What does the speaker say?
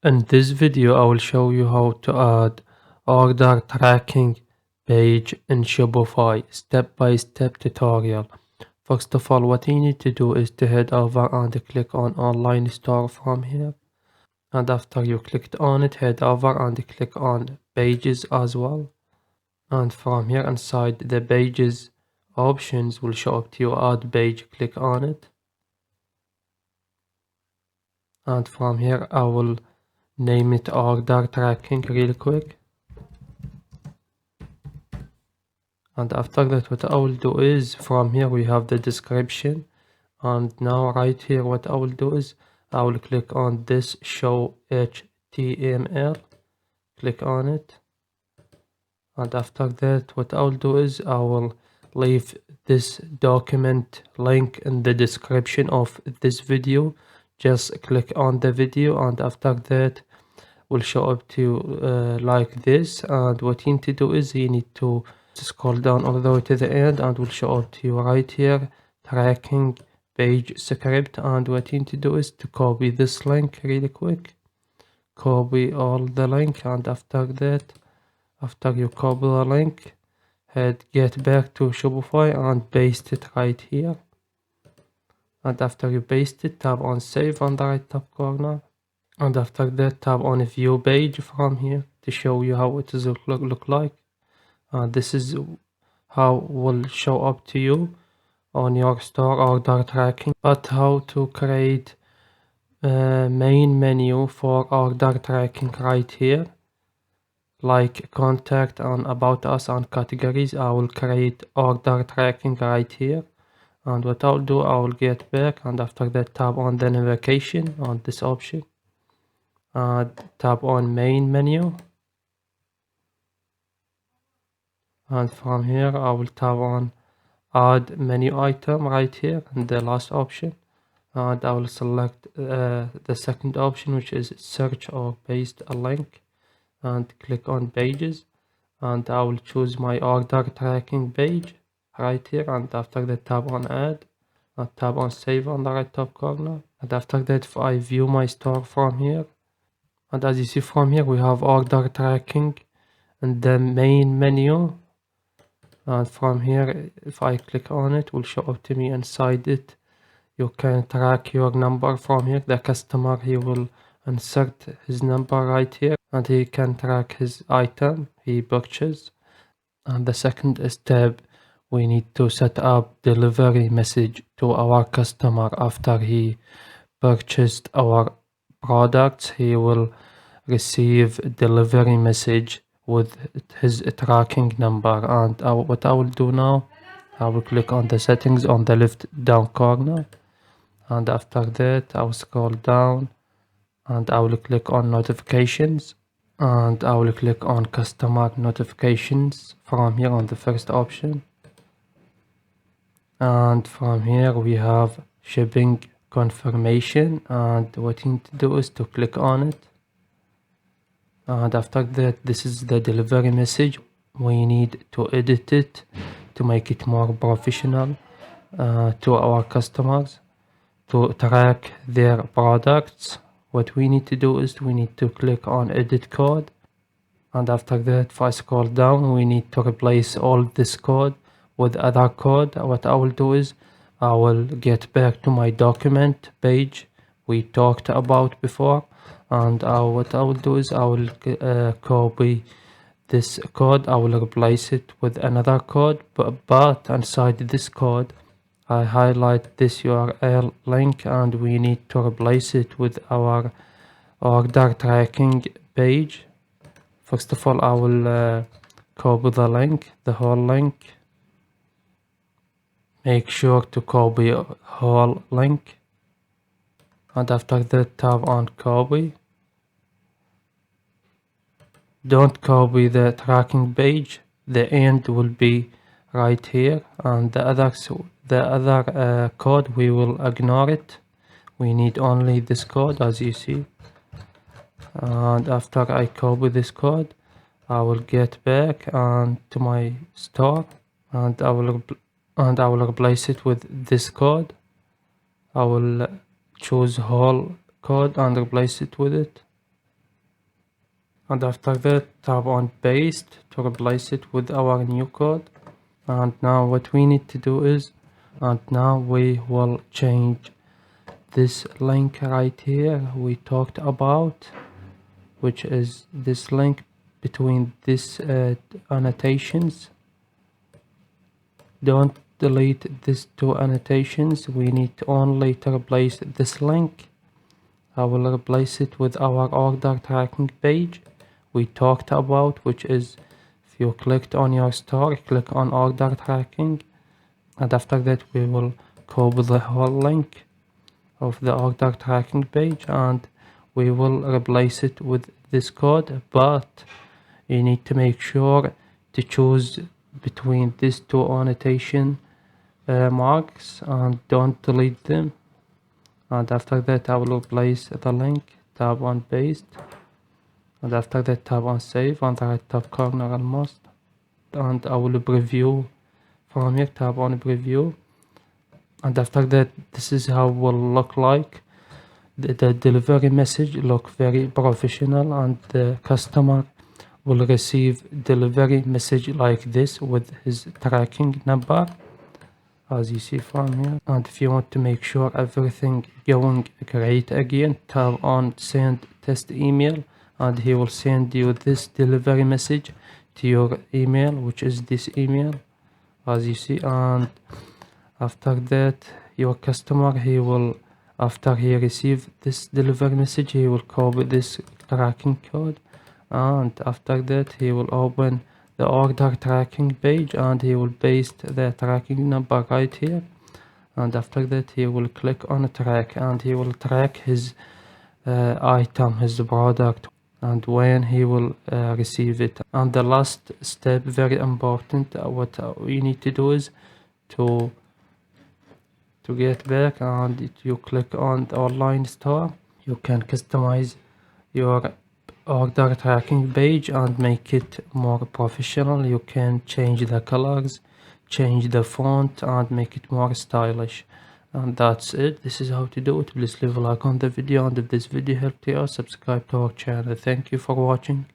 In this video, I will show you how to add order tracking page in Shopify step-by-step tutorial. First of all, what you need to do is to head over and click on online store from here. And after you clicked on it, head over and click on pages as well. And from here inside the pages options will show up to you add page, click on it. And from here I will name it order tracking real quick. And after that, what I will do is from here we have the description, and now right here what I will do is I will click on this show HTML, click on it, and after that what I will do is I will leave this document link in the description of this video. Just click on the video, and after that will show up to you like this. And what you need to do is you need to scroll down all the way to the end, and will show up to you right here tracking page script. And what you need to do is to copy this link really quick, copy all the link, and after that, after you copy the link, get back to Shopify and paste it right here. And after you paste it, tap on save on the right top corner, and after that tap on view page from here to show you how it is look like. This is how will show up to you on your store order tracking. But how to create a main menu for order tracking right here, like contact and about us and categories. I will create order tracking right here, and what I'll do, I will get back, and after that tap on the navigation on this option, tap on main menu, and from here I will tap on add menu item right here in the last option, and I will select the second option, which is search or paste a link, and click on pages, and I will choose my order tracking page right here, and after that tap on add, and tap on save on the right top corner. And after that, if I view my store from here, and as you see from here we have order tracking in the main menu, and from here if I click on it, will show up to me inside it. You can track your number from here. The customer, he will insert his number right here, and he can track his item he purchased. And the second step, we need to set up delivery message to our customer. After he purchased our products, he will receive delivery message with his tracking number. And what I will do now, I will click on the settings on the left down corner, and after that I will scroll down, and I will click on notifications, and I will click on customer notifications from here on the first option. And from here we have shipping confirmation, and what you need to do is to click on it. And after that, this is the delivery message. We need to edit it to make it more professional to our customers to track their products. What we need to do is we need to click on edit code, and after that if I scroll down, we need to replace all this code with other code. What I will do is I will get back to my document page we talked about before, and what I will do is I will copy this code. I will replace it with another code, but inside this code I highlight this URL link, and we need to replace it with our order tracking page. First of all, I will copy the link, the whole link. Make sure to copy whole link, and after that tap on copy. Don't copy the tracking page, the end will be right here, and the other code we will ignore it. We need only this code, as you see. And after I copy this code, I will get back to my store, and I will replace it with this code. I will choose whole code and replace it with it. and after that tap on paste to replace it with our new code. And now what we need to do is, and now we will change this link right here we talked about, which is this link between this annotations. Don't delete these two annotations, we need only to replace this link. I will replace it with our order tracking page we talked about, which is, if you clicked on your store, click on order tracking, and after that we will copy the whole link of the order tracking page and we will replace it with this code. But you need to make sure to choose between these two annotation marks and don't delete them. And after that I will replace the link, tap on paste, and after that tap on save on the right top corner almost, and I will preview from here, tap on preview, and after that this is how it will look like. The delivery message look very professional and the customer will receive delivery message like this with his tracking number, as you see from here. And if you want to make sure everything going great again, tap on send test email and he will send you this delivery message to your email, which is this email, as you see. And after that your customer, he will, after he receive this delivery message, he will copy this tracking code, and after that he will open the order tracking page and he will paste the tracking number right here, and after that he will click on track and he will track his item, his product, and when he will receive it. And the last step, very important, what you need to do is to get back and you click on the online store. You can customize your order tracking page and make it more professional. You can change the colors, change the font, and make it more stylish. And that's it. This is how to do it. Please leave a like on the video, and if this video helped you out, subscribe to our channel. Thank you for watching.